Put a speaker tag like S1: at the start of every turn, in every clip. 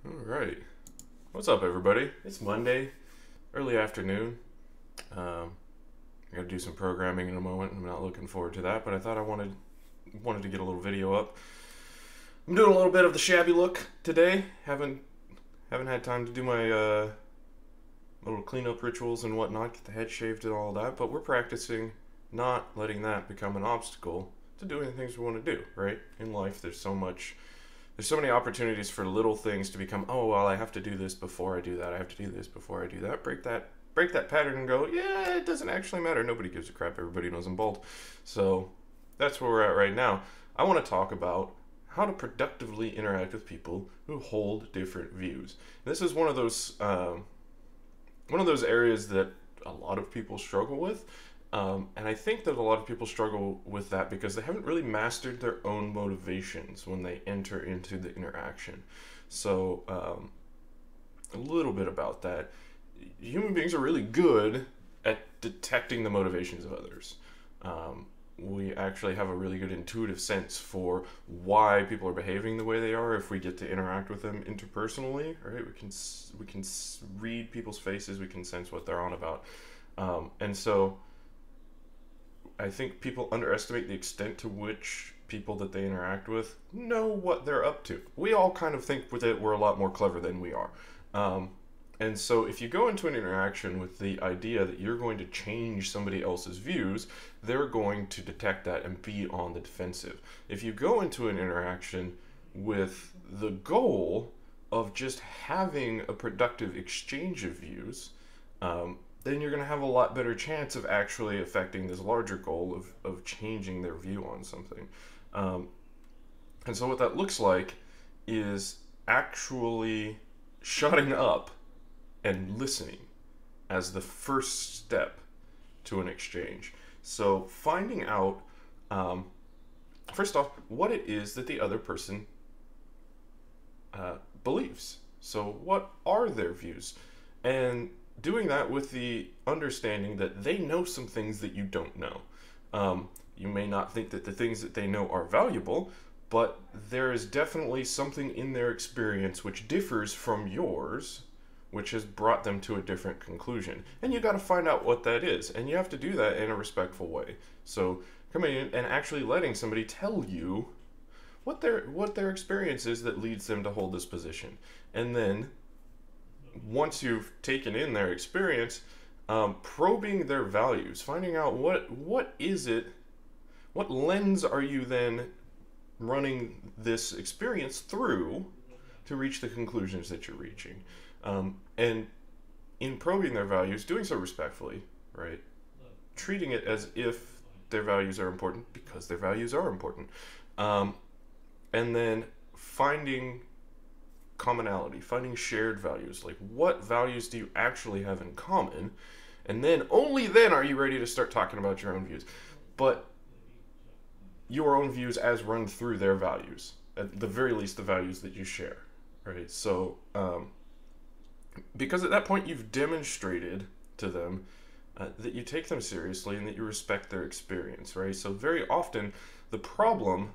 S1: All right. What's up, everybody? It's Monday, early afternoon. I got to do some programming in a moment. I'm not looking forward to that, but I thought I wanted to get a little video up. I'm doing a little bit of the shabby look today. Haven't had time to do my little cleanup rituals and whatnot, get the head shaved and all that. But we're practicing not letting that become an obstacle to doing the things we want to do. Right in life, there's so many opportunities for little things to become, oh, well, I have to do this before I do that. I have to do this before I do that. Break that pattern and go, yeah, it doesn't actually matter. Nobody gives a crap. Everybody knows I'm bald. So that's where we're at right now. I want to talk about how to productively interact with people who hold different views. This is one of those areas that a lot of people struggle with. And I think that a lot of people struggle with that because they haven't really mastered their own motivations when they enter into the interaction. So, a little bit about that. Human beings are really good at detecting the motivations of others. We actually have a really good intuitive sense for why people are behaving the way they are if we get to interact with them interpersonally, right? We can read people's faces, we can sense what they're on about. And so I think people underestimate the extent to which people that they interact with know what they're up to. We all kind of think that we're a lot more clever than we are. And so if you go into an interaction with the idea that you're going to change somebody else's views, they're going to detect that and be on the defensive. If you go into an interaction with the goal of just having a productive exchange of views, then you're going to have a lot better chance of actually affecting this larger goal of changing their view on something. And so what that looks like is actually shutting up and listening as the first step to an exchange. So finding out, first off, what it is that the other person believes. So what are their views? And doing that with the understanding that they know some things that you don't know. You may not think that the things that they know are valuable, but there is definitely something in their experience which differs from yours, which has brought them to a different conclusion. And you got to find out what that is, and you have to do that in a respectful way. So coming in and actually letting somebody tell you what their experience is that leads them to hold this position. And then once you've taken in their experience, probing their values, finding out what is it, what lens are you then running this experience through to reach the conclusions that you're reaching. And in probing their values, doing so respectfully, right? Treating it as if their values are important because their values are important. And then finding commonality, finding shared values, like what values do you actually have in common, and then only then are you ready to start talking about your own views, but your own views as run through their values, at the very least the values that you share, right? So because at that point you've demonstrated to them that you take them seriously and that you respect their experience, right? So very often the problem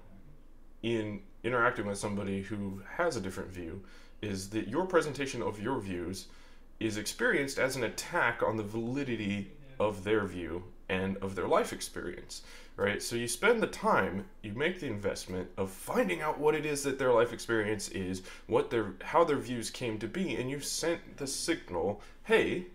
S1: in interacting with somebody who has a different view is that your presentation of your views is experienced as an attack on the validity of their view and of their life experience, right? So you spend the time, you make the investment of finding out what it is that their life experience is, how their views came to be, and you've sent the signal, hey,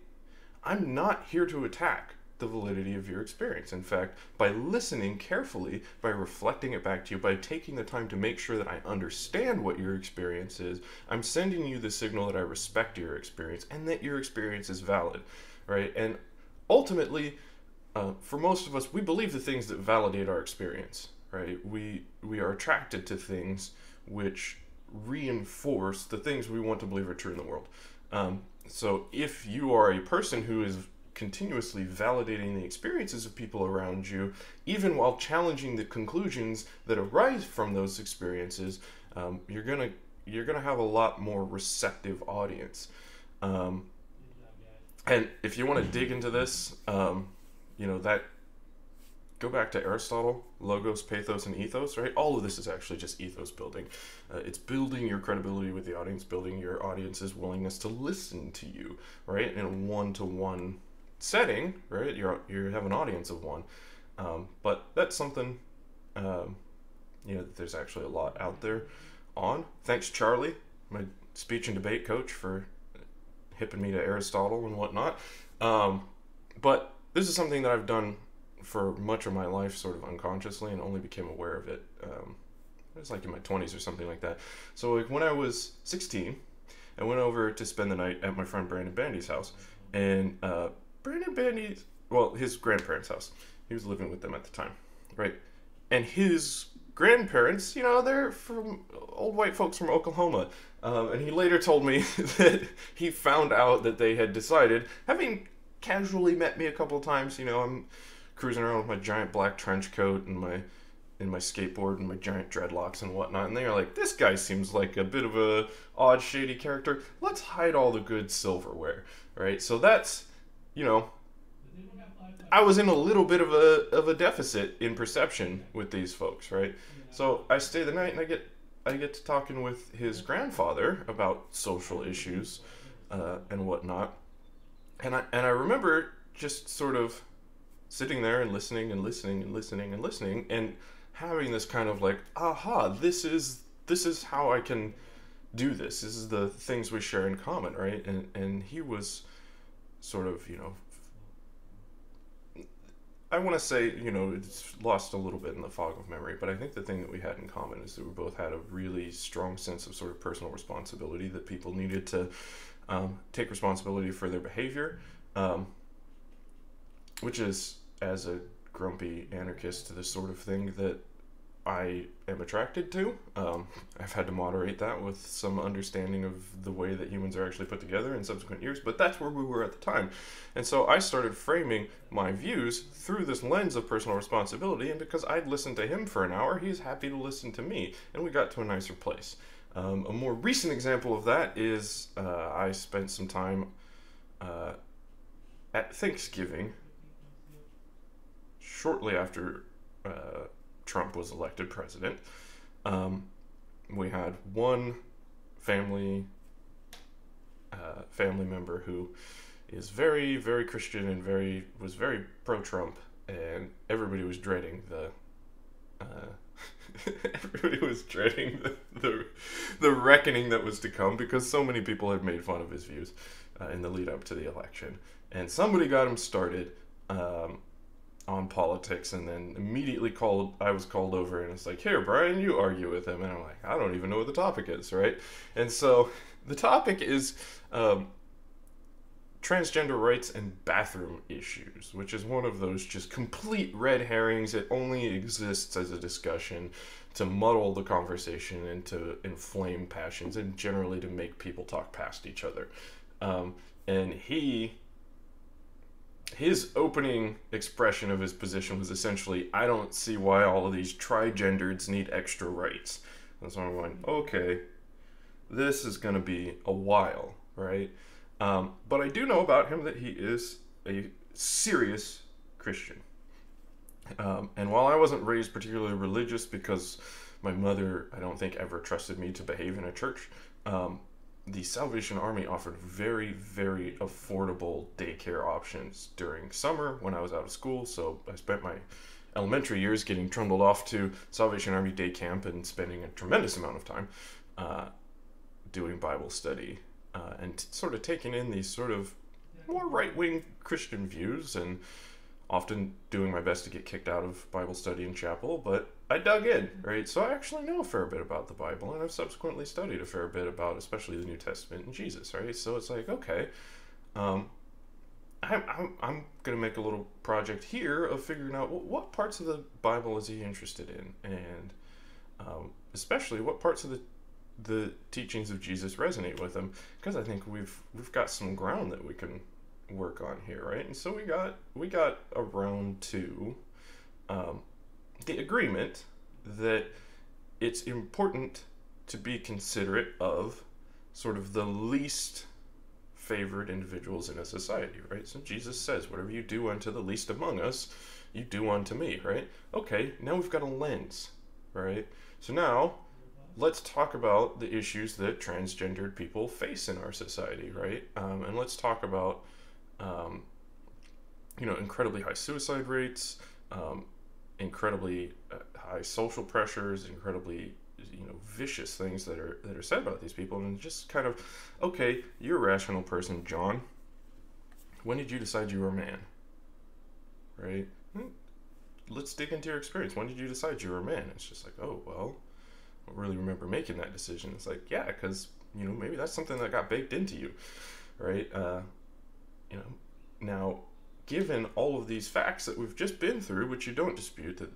S1: I'm not here to attack the validity of your experience. In fact, by listening carefully, by reflecting it back to you, by taking the time to make sure that I understand what your experience is, I'm sending you the signal that I respect your experience and that your experience is valid, right? And ultimately, for most of us, we believe the things that validate our experience, right? We are attracted to things which reinforce the things we want to believe are true in the world. So if you are a person who is continuously validating the experiences of people around you, even while challenging the conclusions that arise from those experiences, you're gonna have a lot more receptive audience. And if you want to dig into this, that go back to Aristotle, logos, pathos, and ethos, right? All of this is actually just ethos building. It's building your credibility with the audience, building your audience's willingness to listen to you, right? In a one-to-one setting, right? You have an audience of one, but that's something, there's actually a lot out there on. Thanks, Charlie, my speech and debate coach, for hipping me to Aristotle and whatnot. But this is something that I've done for much of my life, sort of unconsciously, and only became aware of it. It was like in my 20s or something like that. So like when I was 16, I went over to spend the night at my friend Brandon Bandy's house, and Brandon Bandy's, well, his grandparents' house. He was living with them at the time, right? And his grandparents, they're from old white folks from Oklahoma. And he later told me that he found out that they had decided, having casually met me a couple of times, I'm cruising around with my giant black trench coat and my skateboard and my giant dreadlocks and whatnot, and they are like, this guy seems like a bit of a odd, shady character. Let's hide all the good silverware, right? So that's, I was in a little bit of a deficit in perception with these folks, right? So I stay the night, and I get to talking with his grandfather about social issues and whatnot, and I remember just sort of sitting there and listening and listening and listening and listening and having this kind of like, aha, this is how I can do this. This is the things we share in common, right? And he was sort of, I want to say, it's lost a little bit in the fog of memory, but I think the thing that we had in common is that we both had a really strong sense of sort of personal responsibility, that people needed to take responsibility for their behavior, which is, as a grumpy anarchist, the sort of thing that I am attracted to. I've had to moderate that with some understanding of the way that humans are actually put together in subsequent years, but that's where we were at the time. And so I started framing my views through this lens of personal responsibility, and because I'd listened to him for an hour, he's happy to listen to me, and we got to a nicer place. A more recent example of that is I spent some time at Thanksgiving, shortly after Trump was elected president. We had one family member who is very, very Christian and was very pro-Trump, and everybody was dreading the reckoning that was to come, because so many people had made fun of his views in the lead up to the election, and somebody got him started on politics, and then immediately I was called over, and it's like, here, Brian, you argue with him. And I'm like, I don't even know what the topic is, right? And so the topic is transgender rights and bathroom issues, which is one of those just complete red herrings. It only exists as a discussion to muddle the conversation and to inflame passions, and generally to make people talk past each other. And his opening expression of his position was essentially, I don't see why all of these trigendereds need extra rights. And so I'm going, okay, this is going to be a while, right? But I do know about him that he is a serious Christian. And while I wasn't raised particularly religious, because my mother, I don't think, ever trusted me to behave in a church, the Salvation Army offered very, very affordable daycare options during summer when I was out of school. So I spent my elementary years getting trundled off to Salvation Army day camp and spending a tremendous amount of time doing Bible study and sort of taking in these sort of more right-wing Christian views, and often doing my best to get kicked out of Bible study in chapel, but I dug in, right? So I actually know a fair bit about the Bible, and I've subsequently studied a fair bit about especially the New Testament and Jesus, right? So it's like, okay, I'm going to make a little project here of figuring out what parts of the Bible is he interested in, and especially what parts of the teachings of Jesus resonate with him, because I think we've got some ground that we can work on here, right? And so we got around to the agreement that it's important to be considerate of sort of the least favored individuals in a society, right? So Jesus says, whatever you do unto the least among us, you do unto me, right? Okay, now we've got a lens, right? So now let's talk about the issues that transgendered people face in our society, right? And let's talk about, incredibly high suicide rates, incredibly high social pressures, incredibly vicious things that are said about these people, and just kind of, okay, you're a rational person, John. When did you decide you were a man? Right? Let's dig into your experience. When did you decide you were a man? It's just like, oh, well, I don't really remember making that decision. It's like, yeah, because maybe that's something that got baked into you, right? Now, given all of these facts that we've just been through, which you don't dispute, that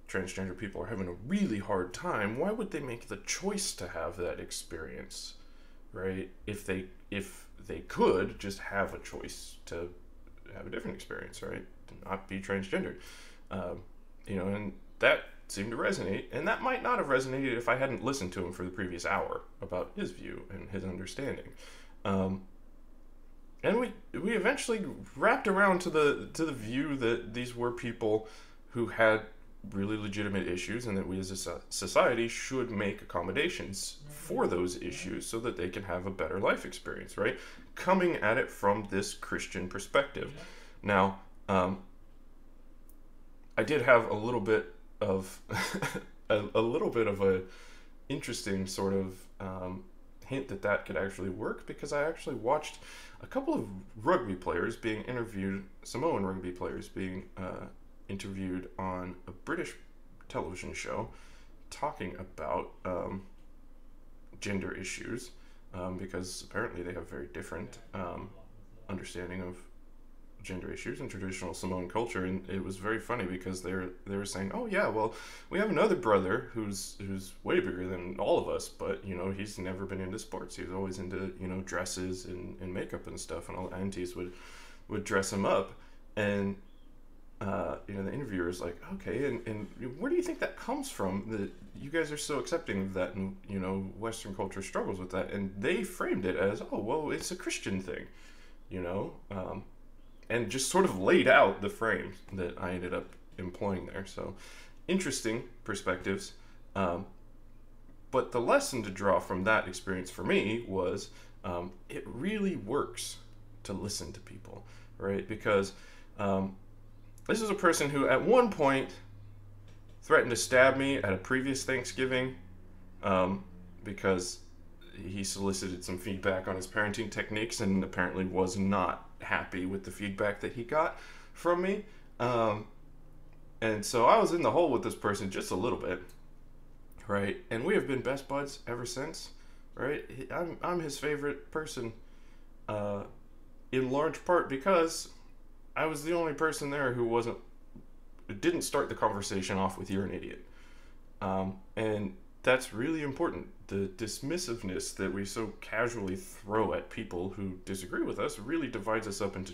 S1: transgender people are having a really hard time, why would they make the choice to have that experience, right? If they could just have a choice to have a different experience, right? To not be transgendered, and that seemed to resonate, and that might not have resonated if I hadn't listened to him for the previous hour about his view and his understanding. And we eventually wrapped around to the view that these were people who had really legitimate issues, and that we as a society should make accommodations for those issues so that they can have a better life experience, right? Coming at it from this Christian perspective. Now, I did have a little bit of a little bit of a interesting sort of hint that could actually work, because I actually watched a couple of rugby players being interviewed, Samoan rugby players being interviewed on a British television show, talking about gender issues, because apparently they have very different understanding of gender issues in traditional Samoan culture. And it was very funny because they were saying, oh yeah, well, we have another brother who's way bigger than all of us, but he's never been into sports. He was always into dresses and makeup and stuff, and all the aunties would dress him up. And the interviewer is like, okay, and where do you think that comes from, that you guys are so accepting of that, and Western culture struggles with that? And they framed it as, oh, well, it's a Christian thing, and just sort of laid out the frame that I ended up employing there. So interesting perspectives. But the lesson to draw from that experience for me was, it really works to listen to people, right? Because this is a person who at one point threatened to stab me at a previous Thanksgiving, because he solicited some feedback on his parenting techniques and apparently was not happy with the feedback that he got from me. And so I was in the hole with this person just a little bit, right? And we have been best buds ever since, right? I'm his favorite person, in large part because I was the only person there who didn't start the conversation off with "you're an idiot." And that's really important. The dismissiveness that we so casually throw at people who disagree with us really divides us up into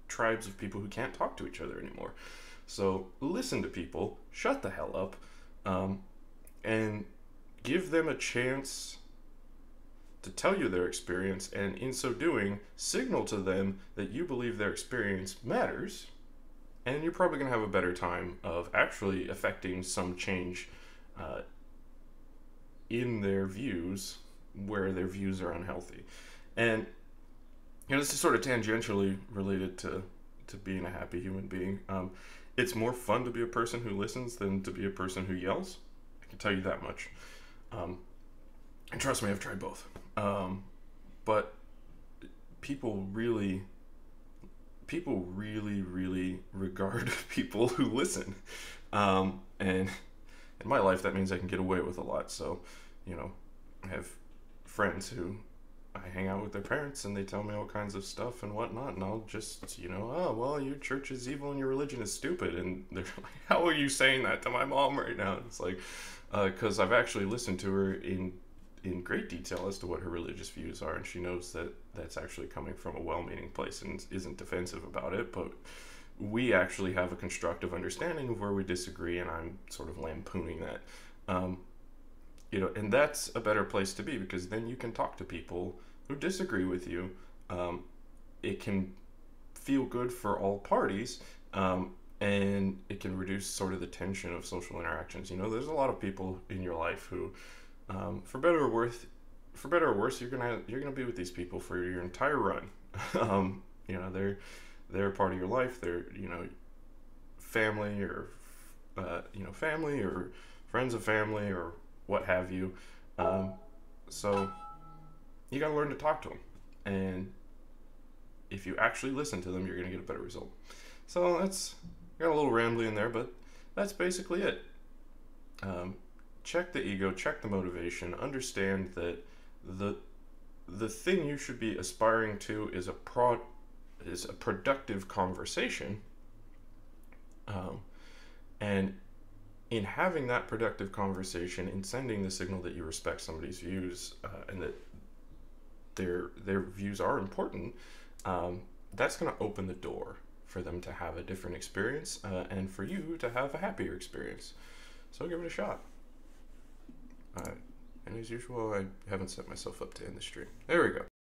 S1: tribes of people who can't talk to each other anymore. So listen to people, shut the hell up, and give them a chance to tell you their experience, and in so doing, signal to them that you believe their experience matters, and you're probably going to have a better time of actually affecting some change in their views where their views are unhealthy. And this is sort of tangentially related to being a happy human being. It's more fun to be a person who listens than to be a person who yells. I can tell you that much. And trust me, I've tried both. But people really regard people who listen. And in my life, that means I can get away with a lot. So, I have friends who I hang out with their parents and they tell me all kinds of stuff and whatnot, and I'll just, oh, well, your church is evil and your religion is stupid. And they're like, how are you saying that to my mom right now? And it's like, because I've actually listened to her in great detail as to what her religious views are, and she knows that that's actually coming from a well-meaning place and isn't defensive about it, but we actually have a constructive understanding of where we disagree, and I'm sort of lampooning that. And that's a better place to be, because then you can talk to people who disagree with you it can feel good for all parties, and it can reduce sort of the tension of social interactions. There's a lot of people in your life who, for better or worse, you're gonna be with these people for your entire run. They're part of your life. They're family or family or friends of family or what have you. So you got to learn to talk to them, and if you actually listen to them, you're going to get a better result. So that's got a little rambly in there, but that's basically it. Check the ego, check the motivation, understand that the thing you should be aspiring to is a productive conversation, and in having that productive conversation, in sending the signal that you respect somebody's views, and that their views are important, that's going to open the door for them to have a different experience, and for you to have a happier experience. So give it a shot. And as usual, I haven't set myself up to end the stream. There we go.